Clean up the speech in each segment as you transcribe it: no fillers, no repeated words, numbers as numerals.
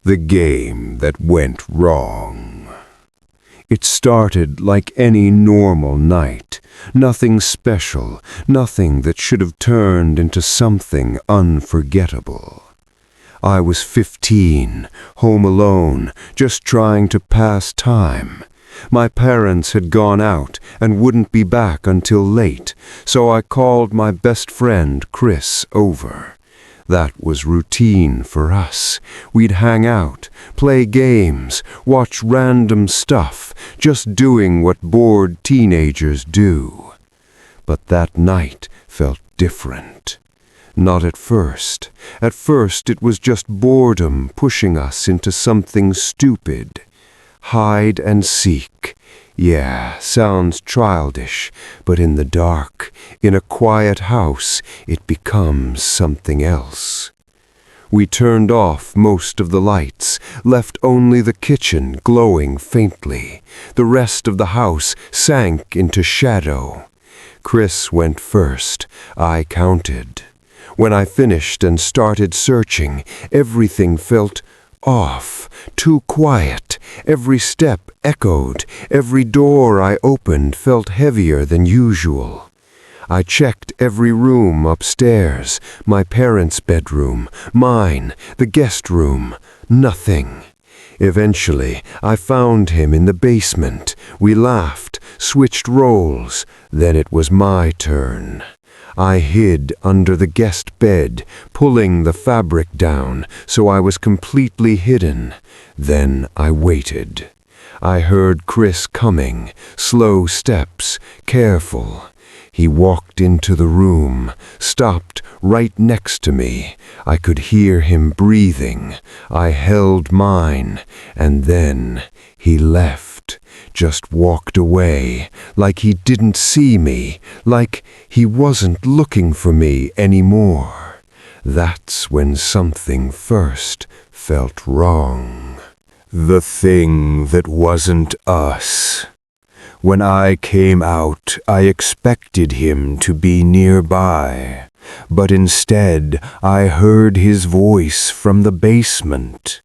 The game that went wrong. It started like any normal night. Nothing special, nothing that should have turned into something unforgettable. I was 15, home alone, just trying to pass time. My parents had gone out and wouldn't be back until late, so I called my best friend Chris over. That was routine for us. We'd hang out, play games, watch random stuff, just doing what bored teenagers do. But that night felt different. Not at first. At first it was just boredom pushing us into something stupid. Hide and seek. Yeah, sounds childish, but in the dark, in a quiet house, it becomes something else. We turned off most of the lights, left only the kitchen glowing faintly. The rest of the house sank into shadow. Chris went first. I counted. When I finished and started searching, everything felt off, too quiet. Every step echoed. Every door I opened felt heavier than usual. I checked every room upstairs, my parents' bedroom, mine, the guest room. Nothing. Eventually, I found him in the basement. We laughed, switched roles. Then it was my turn. I hid under the guest bed, pulling the fabric down so I was completely hidden. Then I waited. I heard Chris coming, slow steps, careful. He walked into the room, stopped right next to me. I could hear him breathing. I held mine, and then he left. Just walked away, like he didn't see me, like he wasn't looking for me anymore. That's when something first felt wrong. The thing that wasn't us. When I came out, I expected him to be nearby, but instead I heard his voice from the basement.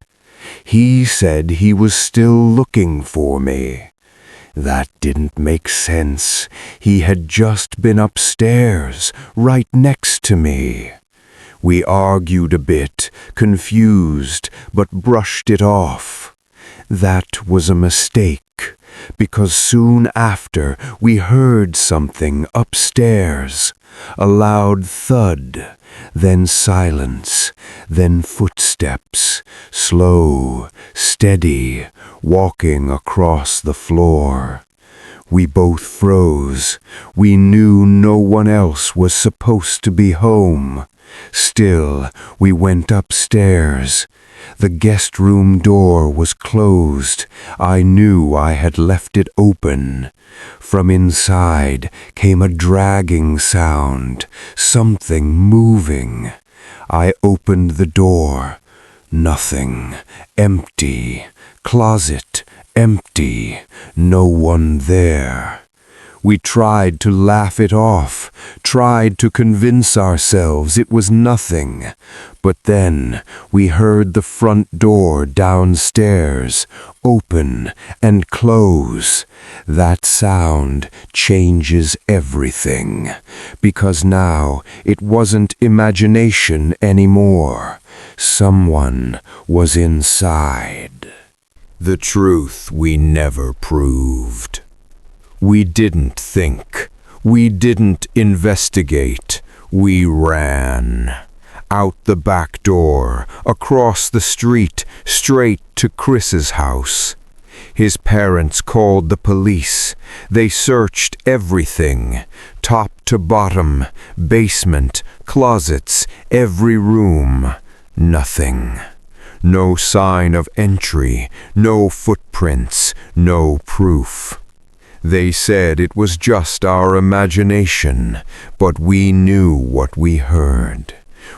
He said he was still looking for me. That didn't make sense. He had just been upstairs, right next to me. We argued a bit, confused, but brushed it off. That was a mistake, because soon after we heard something upstairs. A loud thud, then silence, then footsteps, slow, steady, walking across the floor. We both froze. We knew no one else was supposed to be home. Still, we went upstairs. The guest room door was closed. I knew I had left it open. From inside came a dragging sound, something moving. I opened the door. Nothing. Empty. Closet. Empty. No one there. We tried to laugh it off, tried to convince ourselves it was nothing. But then we heard the front door downstairs open and close. That sound changes everything, because now it wasn't imagination anymore. Someone was inside. The truth we never proved. We didn't think. We didn't investigate. We ran. Out the back door, across the street, straight to Chris's house. His parents called the police. They searched everything, top to bottom, basement, closets, every room. Nothing. No sign of entry, no footprints, no proof. They said it was just our imagination, but we knew what we heard.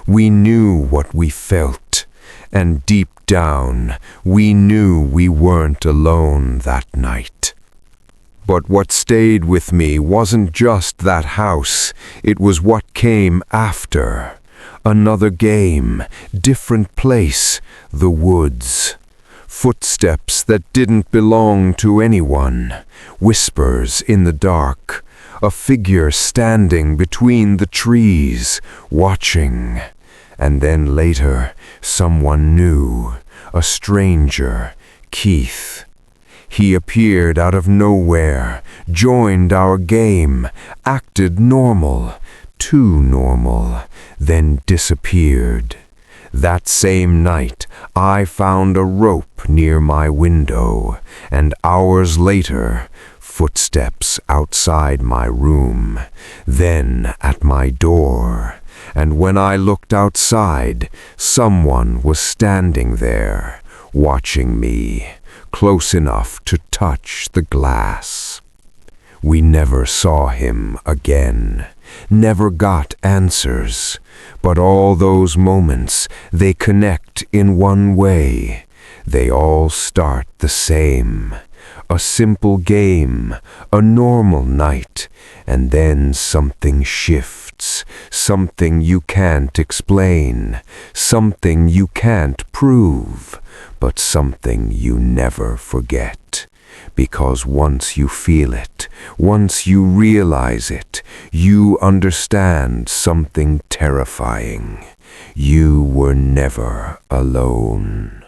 We knew what we felt, and deep down, we knew we weren't alone that night. But what stayed with me wasn't just that house, it was what came after. Another game, different place, the woods. Footsteps that didn't belong to anyone, whispers in the dark, a figure standing between the trees, watching. And then later, someone new, a stranger, Keith. He appeared out of nowhere, joined our game, acted normal, too normal, then disappeared. That same night, I found a rope near my window, and hours later, footsteps outside my room, then at my door. And when I looked outside, someone was standing there, watching me, close enough to touch the glass. We never saw him again, never got answers, but all those moments, they connect in one way. They all start the same. A simple game, a normal night, and then something shifts, something you can't explain, something you can't prove, but something you never forget. Because once you feel it, once you realize it, you understand something terrifying. You were never alone.